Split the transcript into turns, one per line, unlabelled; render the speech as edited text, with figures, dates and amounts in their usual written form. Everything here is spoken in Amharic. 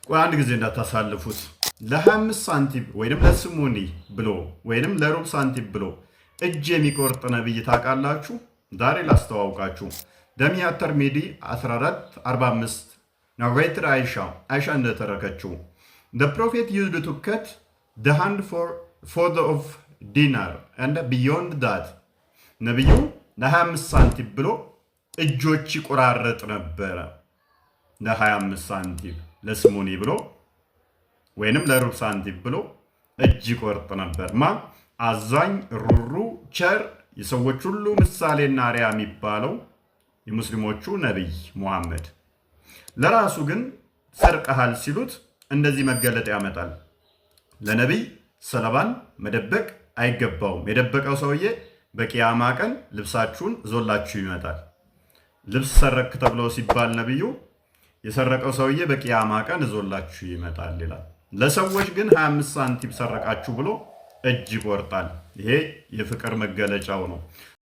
ቆይ አንድ ጊዜ እንዳታሳልፉት። ለ25 ሳንቲም ወይንም ለስሙኒ ብሎ ወይንም ለሩብ ሳንቲም ብሎ እጅ የሚቆርጥ ነብይ ታውቃላችሁ? ዛሬ ላስተዋውቃችሁ። ደሚያ ተርሚዲ 1445 ናሬትር አይሻ እንደተረከችው the prophet used to cut the hand for the of dinar and beyond that ነብዩ ለ25 ሳንቲም ብሎ እጆች ይቆራረጥ ነበረ። ለ25 ሳንቲም ለስሙኒ ብሎ ወይንም ለሩብ ሳንቲም ብሎ እጅ ይቆርጥ ነበር። አዛኝ፣ ሩሩ፣ ቸር፣ የሰዎች ሁሉ ምሳሌና አርአያ የሚባለው የሙስሊሞቹ ነብይ ሙሐመድ ለራሱ ግን ሰርቀሃል ሲሉት እንደዚህ መገለጥ ያመጣል። ለነብይ ሰለባን መደበቅ አይገባውም። የደበቀው ሰውዬ በቂያማ ቀን ልብሳችሁን ዞላችሁ ይመጣል። ልብስ ሰረክ ተብሎ ሲባል ነብዩ የሰረቀው ሰውዬ በቂያማ ቀን ዞላችሁ ይመጣል ይላል። ለሰዎች ግን 25 ሳንቲም ሰረቃችሁ ብሎ እጅ ይቆርጣል። ይሄ የፍቅር መገለጫው ነው።